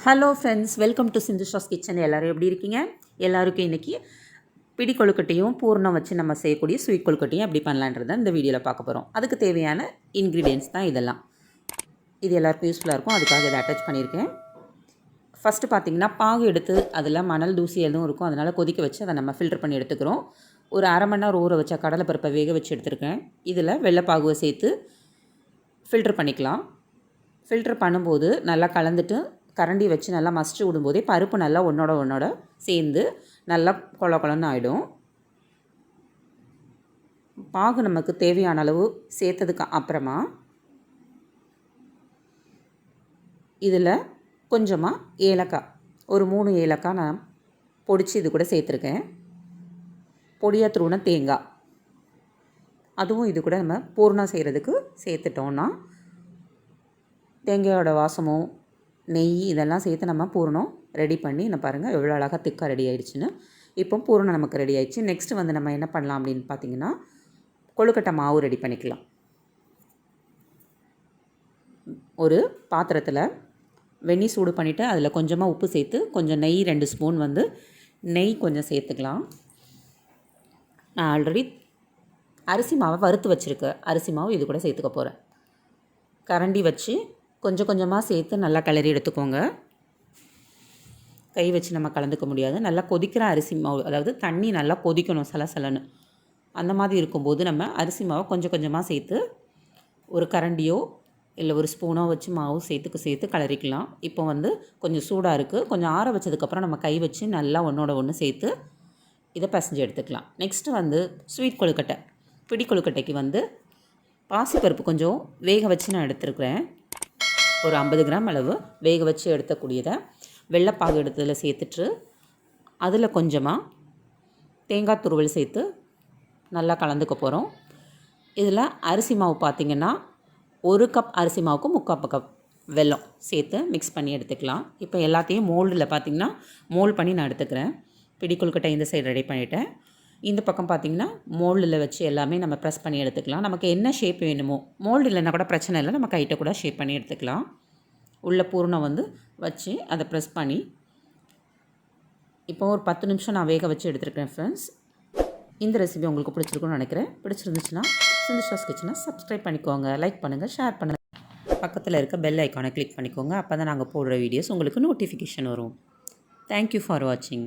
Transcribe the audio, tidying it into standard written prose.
Hello friends, welcome to Sindhusha's kitchen. எல்லோரும் எப்படி இருக்கீங்க? எல்லாருக்கும் இன்றைக்கி பிடி கொழுக்கட்டையும் பூர்ணம் வச்சு நம்ம செய்யக்கூடிய ஸ்வீட் கொழுக்கட்டையும் எப்படி பண்ணலான்றதை இந்த வீடியோவில் பார்க்க போகிறோம். அதுக்கு தேவையான இன்க்ரீடியன்ஸ் தான் இதெல்லாம். இது எல்லாருக்கும் யூஸ்ஃபுல்லாக இருக்கும், அதுக்காக இதை அட்டாச் பண்ணியிருக்கேன். ஃபஸ்ட்டு பார்த்திங்கன்னா பாகு எடுத்து அதில் மணல் தூசி எதுவும் இருக்கும், அதனால் கொதிக்க வச்சு அதை நம்ம ஃபில்டர் பண்ணி எடுத்துக்கிறோம். ஒரு அரை மணி நேரம் ஊற வச்ச கடலைப்பருப்பை வேக வச்சு எடுத்துருக்கேன். இதில் வெள்ளைப்பாகுவை சேர்த்து ஃபில்டர் பண்ணிக்கலாம். ஃபில்டர் பண்ணும்போது நல்லா கலந்துட்டு கரண்டி வச்சு நல்லா மசிச்சு விடும்போதே பருப்பு நல்லா ஒன்றோட சேர்ந்து நல்லா கொல கொலன்னு ஆகிடும். பாகு நமக்கு தேவையான அளவு சேர்த்ததுக்கு அப்புறமா இதில் கொஞ்சமாக ஏலக்காய், ஒரு 3 ஏலக்காய் நான் பொடிச்சு இது கூட சேர்த்துருக்கேன். பொடியாக தூண தேங்காய், அதுவும் இது கூட நம்ம பூர்ணம் செய்கிறதுக்கு சேர்த்துட்டோன்னா தேங்காயோட வாசமும் நெய் இதெல்லாம் சேர்த்து நம்ம பூரணம் ரெடி பண்ணி என்ன பாருங்கள் எவ்வளோ அழகாக திக்காக ரெடி ஆகிடுச்சின்னு. இப்போ பூரணம் நமக்கு ரெடி ஆகிடுச்சு. நெக்ஸ்ட்டு வந்து நம்ம என்ன பண்ணலாம் அப்படின்னு பார்த்திங்கன்னா கொழுக்கட்டை மாவு ரெடி பண்ணிக்கலாம். ஒரு பாத்திரத்தில் வெந்நீர் சூடு பண்ணிவிட்டு அதில் கொஞ்சமாக உப்பு சேர்த்து கொஞ்சம் நெய் 2 ஸ்பூன் வந்து நெய் கொஞ்சம் சேர்த்துக்கலாம். நான் ஆல்ரெடி அரிசி மாவை வறுத்து வச்சுருக்கேன். அரிசி மாவு இது கூட சேர்த்துக்க போகிறேன். கரண்டி வச்சு கொஞ்சம் கொஞ்சமாக சேர்த்து நல்லா கிளறி எடுத்துக்கோங்க. கை வச்சு நம்ம கலந்துக்க முடியாது. நல்லா கொதிக்கிற அரிசி மாவு, அதாவது தண்ணி நல்லா கொதிக்கணும் சலசலன்னு. அந்த மாதிரி இருக்கும்போது நம்ம அரிசி மாவை கொஞ்சம் கொஞ்சமாக சேர்த்து ஒரு கரண்டியோ இல்லை ஒரு ஸ்பூனோ வச்சு மாவு சேர்த்து கிளறிக்கலாம். இப்போ வந்து கொஞ்சம் சூடாக இருக்குது. கொஞ்சம் ஆற வச்சதுக்கப்புறம் நம்ம கை வச்சு நல்லா ஒன்று சேர்த்து இதை பிசைஞ்சு எடுத்துக்கலாம். நெக்ஸ்ட்டு வந்து ஸ்வீட் கொழுக்கட்டை, பிடி கொழுக்கட்டைக்கு வந்து பாசிப்பருப்பு கொஞ்சம் வேக வச்சு நான் எடுத்துருக்கிறேன். ஒரு 50 கிராம் அளவு வேக வச்சு எடுத்தக்கூடியதை வெள்ளைப்பாகு எடுத்ததில் சேர்த்துட்டு அதில் கொஞ்சமாக தேங்காய் துருவல் சேர்த்து நல்லா கலந்துக்க போகிறோம். இதில் அரிசி மாவு பார்த்திங்கன்னா 1 கப் அரிசி மாவுக்கு 3/4 கப் வெல்லம் சேர்த்து மிக்ஸ் பண்ணி எடுத்துக்கலாம். இப்போ எல்லாத்தையும் மோல்டில் பார்த்திங்கன்னா மோல்ட் பண்ணி நான் எடுத்துக்கிறேன். பிடி கொழுக்கட்டை இந்த சைடு ரெடி பண்ணிவிட்டேன். இந்த பக்கம் பார்த்திங்கன்னா மோல்டில் வச்சு எல்லாமே நம்ம ப்ரெஸ் பண்ணி எடுத்துக்கலாம். நமக்கு என்ன ஷேப் வேணுமோ, மோல்டு இல்லைன்னா கூட பிரச்சனை இல்லை, நம்ம கைட்டை கூட ஷேப் பண்ணி எடுத்துக்கலாம். உள்ள பூர்ணம் வந்து வச்சு அதை ப்ரெஸ் பண்ணி இப்போ ஒரு 10 நிமிஷம் நான் வேக வச்சு எடுத்துருக்கேன். ஃப்ரெண்ட்ஸ், இந்த ரெசிபி உங்களுக்கு பிடிச்சிருக்குன்னு நினைக்கிறேன். பிடிச்சிருந்துச்சுன்னா சிந்துஷாஸ் கிச்சனை சப்ஸ்கிரைப் பண்ணிக்கோங்க, லைக் பண்ணுங்கள், ஷேர் பண்ணுங்கள். பக்கத்தில் இருக்க பெல் ஐக்கானை கிளிக் பண்ணிக்கோங்க. அப்போ தான் நாங்கள் போடுற வீடியோஸ் உங்களுக்கு நோட்டிஃபிகேஷன் வரும். தேங்க்யூ ஃபார் வாட்சிங்.